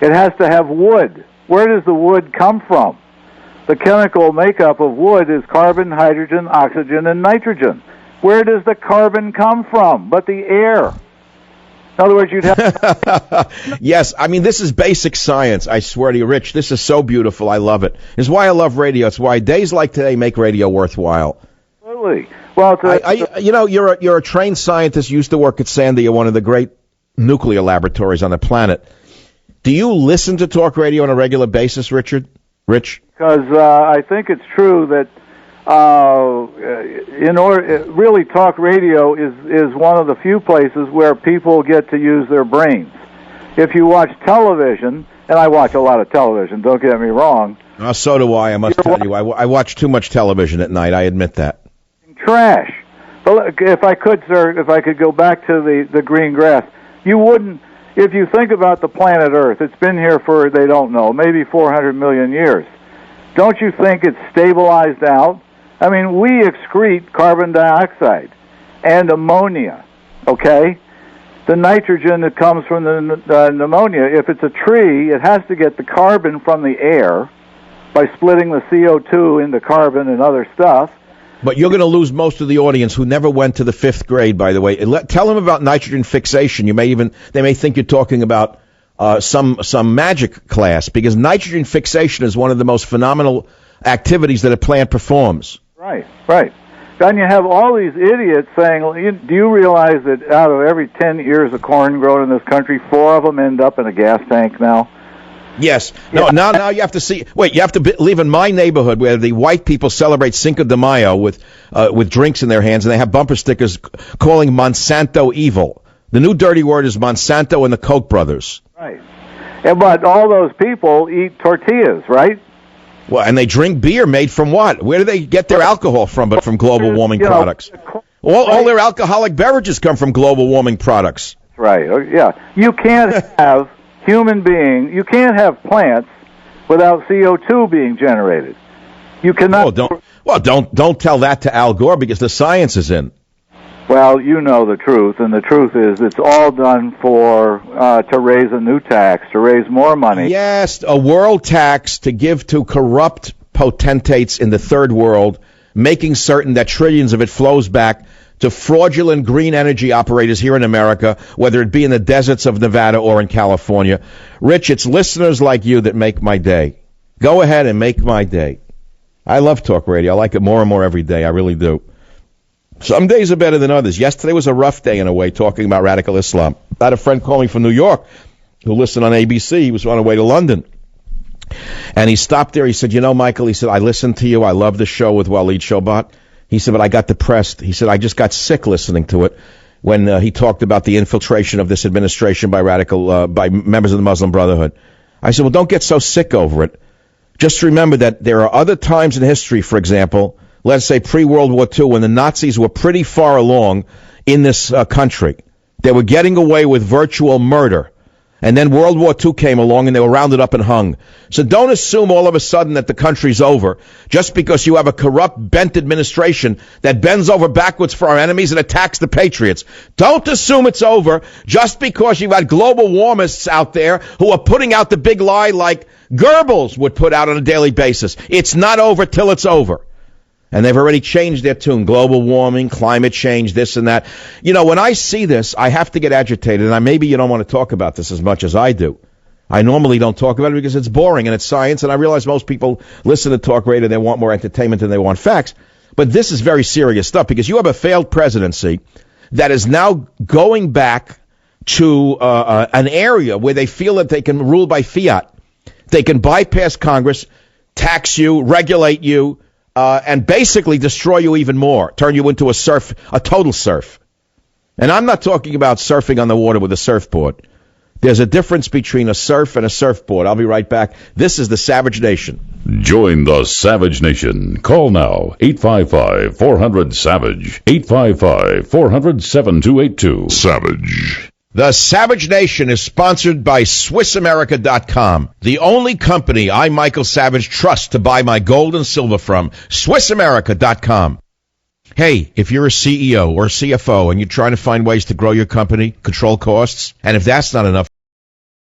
It has to have wood. Where does the wood come from? The chemical makeup of wood is carbon, hydrogen, oxygen, and nitrogen. Where does the carbon come from but the air? In other words, you'd have... Yes, I mean, this is basic science, I swear to you, Rich. This is so beautiful. I love it. It's why I love radio. It's why days like today make radio worthwhile. Absolutely. Well, you know, you're a trained scientist. You used to work at Sandia, one of the great nuclear laboratories on the planet. Do you listen to talk radio on a regular basis, Rich? Because I think it's true that really talk radio is one of the few places where people get to use their brains. If you watch television, and I watch a lot of television, don't get me wrong. So do I must tell you. I watch too much television at night. I admit that. Trash. But if I could, sir, if I could go back to the green grass, you wouldn't, if you think about the planet Earth, it's been here for, they don't know, maybe 400 million years. Don't you think it's stabilized out? I mean, we excrete carbon dioxide and ammonia, okay? The nitrogen that comes from the pneumonia, if it's a tree, it has to get the carbon from the air by splitting the CO2 into carbon and other stuff. But you're going to lose most of the audience who never went to the 5th grade, by the way. Tell them about nitrogen fixation. They may think you're talking about some magic class, because nitrogen fixation is one of the most phenomenal activities that a plant performs. Right. Then you have all these idiots saying, do you realize that out of every 10 ears of corn grown in this country, 4 of them end up in a gas tank now? Yes. No. Yeah. Now you have to see. Wait. You have to live in my neighborhood where the white people celebrate Cinco de Mayo with drinks in their hands, and they have bumper stickers calling Monsanto evil. The new dirty word is Monsanto and the Koch brothers. Right. But all those people eat tortillas, right? Well, and they drink beer made from what? Where do they get their alcohol from? But from global warming products. All their alcoholic beverages come from global warming products. Right. Yeah. You can't have you can't have plants without CO2 being generated. You cannot. Don't tell that to Al Gore, because the science is in. Well, you know the truth, and the truth is it's all done for to raise a new tax, to raise more money. Yes, a world tax to give to corrupt potentates in the third world, making certain that trillions of it flows back to fraudulent green energy operators here in America, whether it be in the deserts of Nevada or in California. Rich, it's listeners like you that make my day. Go ahead and make my day. I love talk radio. I like it more and more every day. I really do. Some days are better than others. Yesterday was a rough day in a way, talking about radical Islam. I had a friend call me from New York who listened on ABC. He was on the way to London. And he stopped there. He said, Michael, he said, I listened to you. I love the show with Waleed Shobat. He said, but I got depressed. He said, I just got sick listening to it when he talked about the infiltration of this administration by by members of the Muslim Brotherhood. I said, well, don't get so sick over it. Just remember that there are other times in history, for example, let's say pre-World War II, when the Nazis were pretty far along in this country. They were getting away with virtual murder. And then World War II came along and they were rounded up and hung. So don't assume all of a sudden that the country's over just because you have a corrupt, bent administration that bends over backwards for our enemies and attacks the patriots. Don't assume it's over just because you've got global warmists out there who are putting out the big lie like Goebbels would put out on a daily basis. It's not over till it's over. And they've already changed their tune. Global warming, climate change, this and that. When I see this, I have to get agitated. And maybe you don't want to talk about this as much as I do. I normally don't talk about it because it's boring and it's science. And I realize most people listen to talk radio. They want more entertainment than they want facts. But this is very serious stuff, because you have a failed presidency that is now going back to an area where they feel that they can rule by fiat. They can bypass Congress, tax you, regulate you, and basically destroy you even more, turn you into a total serf. And I'm not talking about surfing on the water with a surfboard. There's a difference between a surf and a surfboard. I'll be right back. This is the Savage Nation. Join the Savage Nation. Call now, 855-400-SAVAGE, 855-400-7282. Savage. The Savage Nation is sponsored by SwissAmerica.com, the only company I, Michael Savage, trust to buy my gold and silver from. SwissAmerica.com. Hey, if you're a CEO or CFO and you're trying to find ways to grow your company, control costs, and if that's not enough,